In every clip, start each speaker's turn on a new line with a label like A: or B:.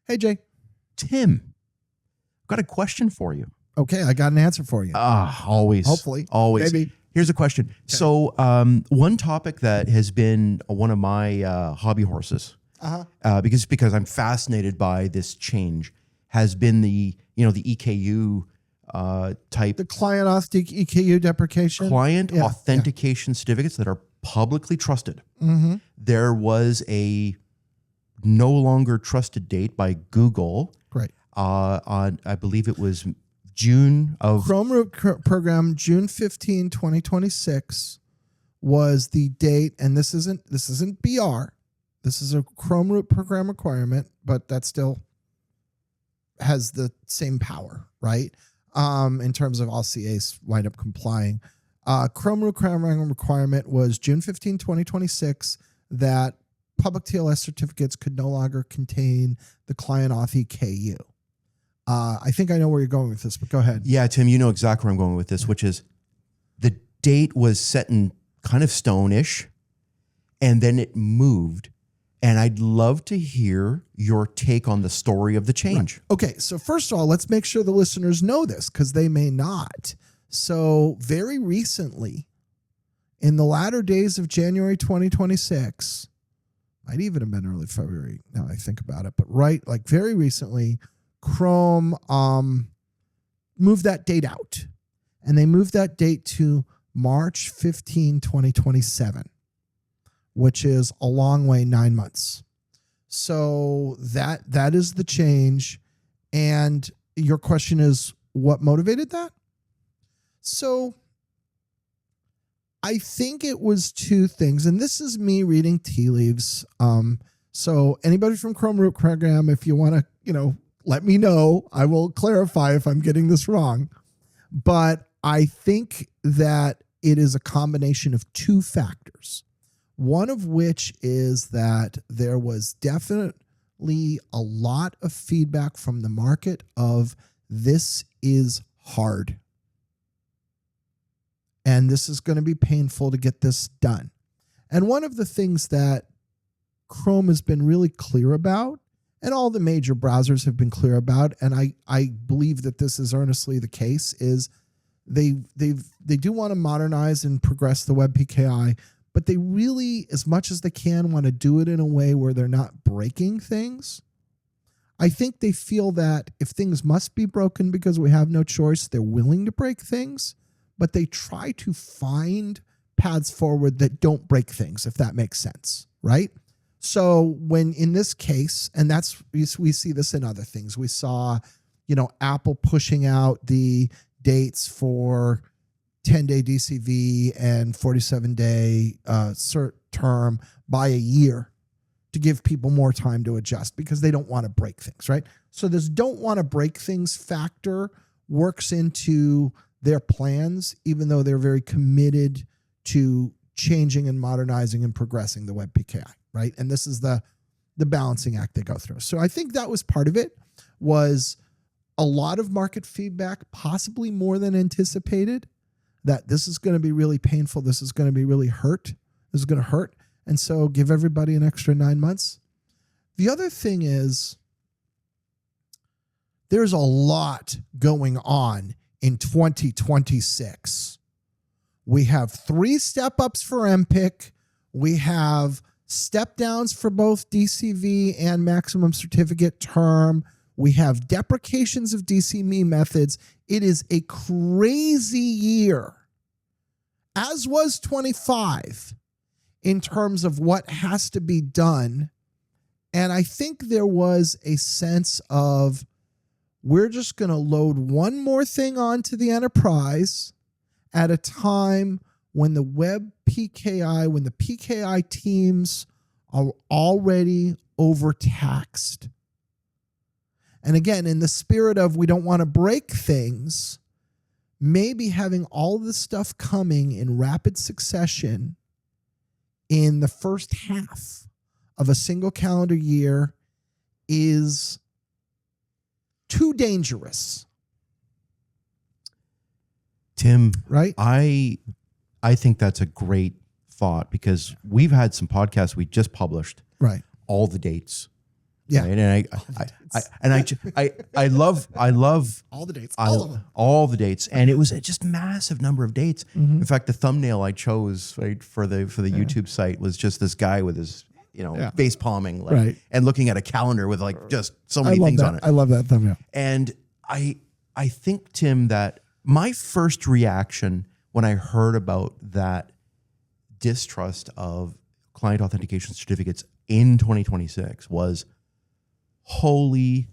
A: Hey, Jay.
B: Tim, I've got a question for you.
A: Okay, I got an answer for you.
B: Always.
A: Hopefully.
B: Always.
A: Maybe.
B: Here's a question. Okay. So one topic that has been one of my hobby horses, because I'm fascinated by this change, has been the EKU type.
A: The clientAuth EKU deprecation.
B: Client authentication certificates that are publicly trusted.
A: Mm-hmm.
B: There was a no longer trusted date by Google.
A: Right.
B: On, I believe it was June of...
A: Chrome Root program, June 15, 2026 was the date, and this isn't BR. This is a Chrome Root program requirement, but that still has the same power, right? In terms of all CAs wind up complying. Chrome Root program requirement was June 15, 2026, that public TLS certificates could no longer contain the clientAuth EKU. I think I know where you're going with this, but go ahead.
B: Yeah, Tim, you know exactly where I'm going with this, which is the date was set in kind of stone-ish, and then it moved. And I'd love to hear your take on the story of the change.
A: Right. Okay, so first of all, let's make sure the listeners know this because they may not. So very recently, in the latter days of January 2026, might even have been early February, now I think about it, but very recently, Chrome moved that date out. And they moved that date to March 15, 2027, which is a long way, 9 months. So that is the change. And your question is, what motivated that? So I think it was two things, and this is me reading tea leaves. So anybody from Chrome Root program, if you want to, let me know. I will clarify if I'm getting this wrong. But I think that it is a combination of two factors. One of which is that there was definitely a lot of feedback from the market of this is hard. And this is going to be painful to get this done. And one of the things that Chrome has been really clear about, and all the major browsers have been clear about, and I believe that this is earnestly the case, is they do want to modernize and progress the web PKI, but they really, as much as they can, want to do it in a way where they're not breaking things. I think they feel that if things must be broken because we have no choice, they're willing to break things, but they try to find paths forward that don't break things, if that makes sense, right? So when in this case, and we see this in other things, we saw, Apple pushing out the dates for 10-day DCV and 47-day cert term by a year to give people more time to adjust because they don't want to break things, right? So this don't want to break things factor works into their plans, even though they're very committed to changing and modernizing and progressing the web PKI, right? And this is the balancing act they go through. So I think that was part of it, was a lot of market feedback, possibly more than anticipated, that this is going to be really painful. This is going to be really hurt. This is going to hurt. And so give everybody an extra 9 months. The other thing is there's a lot going on in 2026. We have 3 step-ups for MPIC. We have step-downs for both DCV and maximum certificate term. We have deprecations of DCME methods. It is a crazy year, as was 25, in terms of what has to be done. And I think there was a sense of, we're just going to load one more thing onto the enterprise at a time when the web PKI, when the PKI teams are already overtaxed. And again, in the spirit of we don't want to break things, maybe having all of this stuff coming in rapid succession in the first half of a single calendar year is too dangerous.
B: Tim,
A: right?
B: I think that's a great thought because we've had some podcasts we just published.
A: Right.
B: All the dates,
A: Yeah.
B: Right? And I love
A: all the dates, all of them.
B: all the dates, and it was a just massive number of dates.
A: Mm-hmm.
B: In fact, the thumbnail I chose for the YouTube site was just this guy with his face palming,
A: Right.
B: and looking at a calendar with like just so
A: I
B: many
A: love
B: things
A: that.
B: on it.
A: I love that thumbnail.
B: And I think, Tim, that my first reaction when I heard about that distrust of client authentication certificates in 2026 was, holy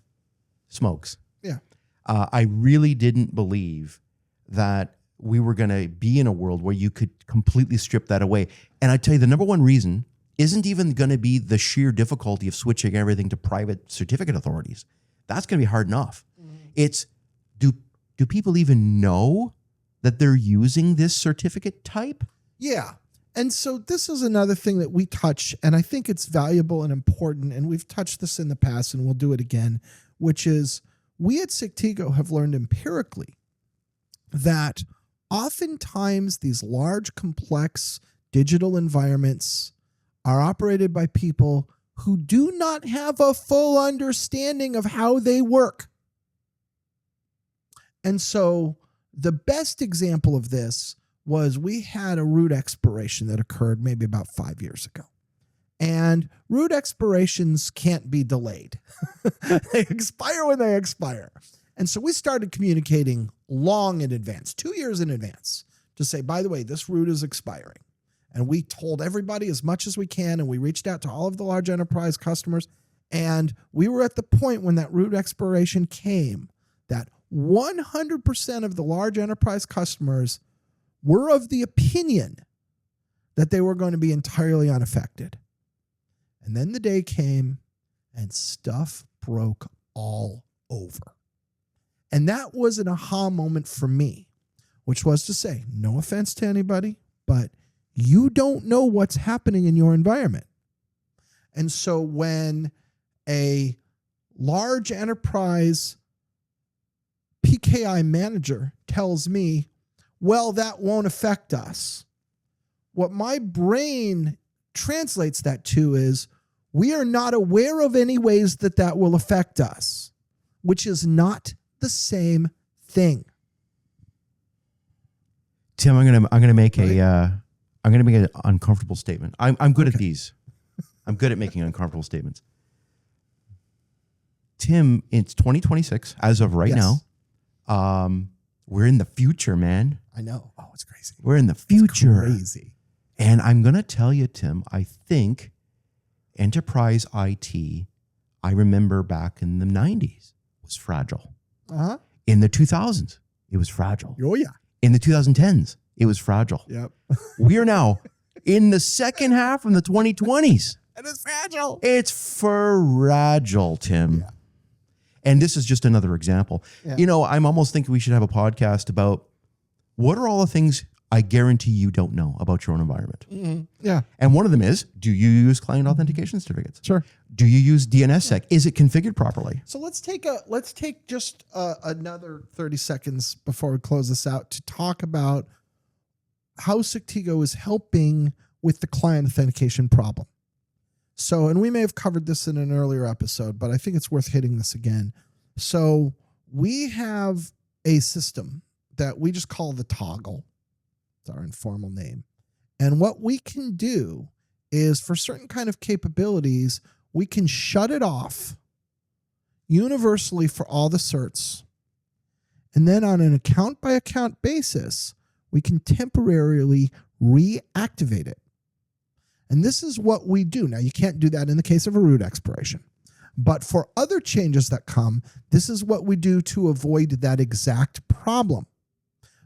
B: smokes.
A: Yeah.
B: I really didn't believe that we were going to be in a world where you could completely strip that away. And I tell you, the number one reason isn't even going to be the sheer difficulty of switching everything to private certificate authorities. That's going to be hard enough. It's, do people even know that they're using this certificate type?
A: Yeah. And so this is another thing that we touch, and I think it's valuable and important, and we've touched this in the past and we'll do it again, which is we at Sectigo have learned empirically that oftentimes these large, complex digital environments are operated by people who do not have a full understanding of how they work. And so the best example of this was we had a root expiration that occurred maybe about 5 years ago. And root expirations can't be delayed. They expire when they expire. And so we started communicating long in advance, 2 years in advance, to say, by the way, this root is expiring. And we told everybody as much as we can, and we reached out to all of the large enterprise customers. And we were at the point when that root expiration came that 100% of the large enterprise customers were of the opinion that they were going to be entirely unaffected. And then the day came and stuff broke all over. And that was an aha moment for me, which was to say, no offense to anybody, but you don't know what's happening in your environment. And so when a large enterprise PKI manager tells me, well, that won't affect us, what my brain translates that to is, we are not aware of any ways that that will affect us, which is not the same thing.
B: Tim, I'm gonna make an uncomfortable statement. I'm good at these. I'm good at making uncomfortable statements. Tim, it's 2026 as of right now. We're in the future, man.
A: I know. Oh, it's crazy.
B: We're in the future.
A: It's crazy.
B: And I'm going to tell you, Tim, I think enterprise IT, I remember back in the 90s, was fragile.
A: Uh-huh.
B: In the 2000s, it was fragile.
A: Oh, yeah.
B: In the 2010s, it was fragile.
A: Yep.
B: We are now in the second half from the 2020s.
A: And it's fragile.
B: It's fragile, Tim.
A: Yeah.
B: And this is just another example.
A: Yeah.
B: You know, I'm almost thinking we should have a podcast about what are all the things I guarantee you don't know about your own environment.
A: Mm-hmm. Yeah.
B: And one of them is, do you use client authentication certificates?
A: Sure.
B: Do you use DNSSEC? Is it configured properly?
A: So let's take just another 30 seconds before we close this out to talk about how Sectigo is helping with the client authentication problem. So, and we may have covered this in an earlier episode, but I think it's worth hitting this again. So we have a system that we just call the toggle. It's our informal name. And what we can do is, for certain kind of capabilities, we can shut it off universally for all the certs. And then on an account by account basis, we can temporarily reactivate it. And this is what we do. Now, you can't do that in the case of a root expiration. But for other changes that come, this is what we do to avoid that exact problem.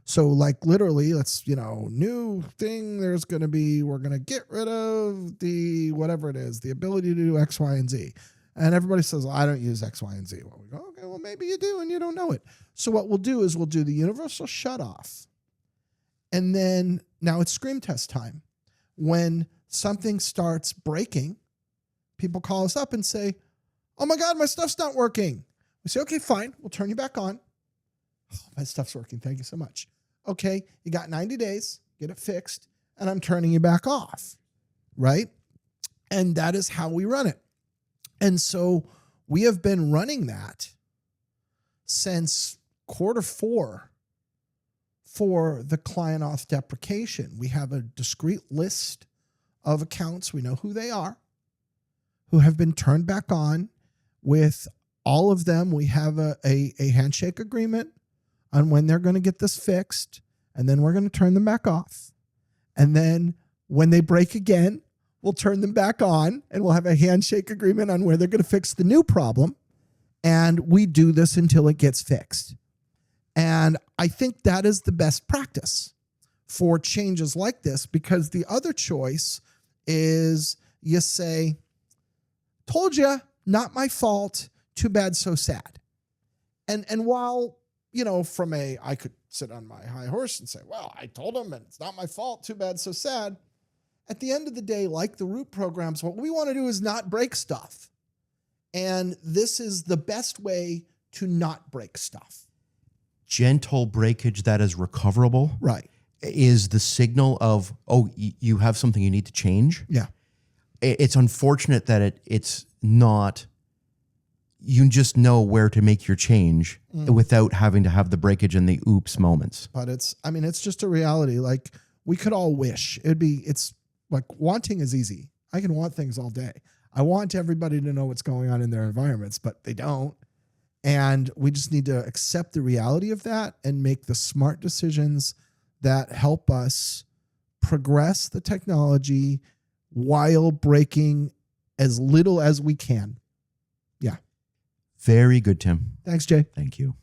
A: So like literally, let's, new thing, there's going to be, we're going to get rid of the, whatever it is, the ability to do X, Y, and Z. And everybody says, well, I don't use X, Y, and Z. Well, we go, okay, well, maybe you do and you don't know it. So what we'll do is we'll do the universal shut off. And then now it's scream test time. When something starts breaking, people call us up and say, oh my God, my stuff's not working. We say, okay, fine. We'll turn you back on. Oh, my stuff's working. Thank you so much. Okay, you got 90 days, get it fixed, and I'm turning you back off, right? And that is how we run it. And so We have been running that since Q4 for the clientAuth deprecation. We have a discrete list of accounts, we know who they are, who have been turned back on. With all of them, we have a handshake agreement on when they're going to get this fixed, and then we're going to turn them back off. And then when they break again, we'll turn them back on, and we'll have a handshake agreement on where they're going to fix the new problem. And we do this until it gets fixed. And I think that is the best practice for changes like this, because the other choice is you say, told you, not my fault, too bad, so sad. And while, I could sit on my high horse and say, well, I told him and it's not my fault, too bad, so sad. At the end of the day, like the root programs, what we want to do is not break stuff. And this is the best way to not break stuff.
B: Gentle breakage that is recoverable.
A: Right.
B: Is the signal of, you have something you need to change.
A: Yeah.
B: It's unfortunate that it's not, you just know where to make your change without having to have the breakage and the oops moments.
A: But it's just a reality. Like, we could all wish. It's like, wanting is easy. I can want things all day. I want everybody to know what's going on in their environments, but they don't. And we just need to accept the reality of that and make the smart decisions that help us progress the technology while breaking as little as we can. Yeah.
B: Very good, Tim.
A: Thanks, Jay.
B: Thank you.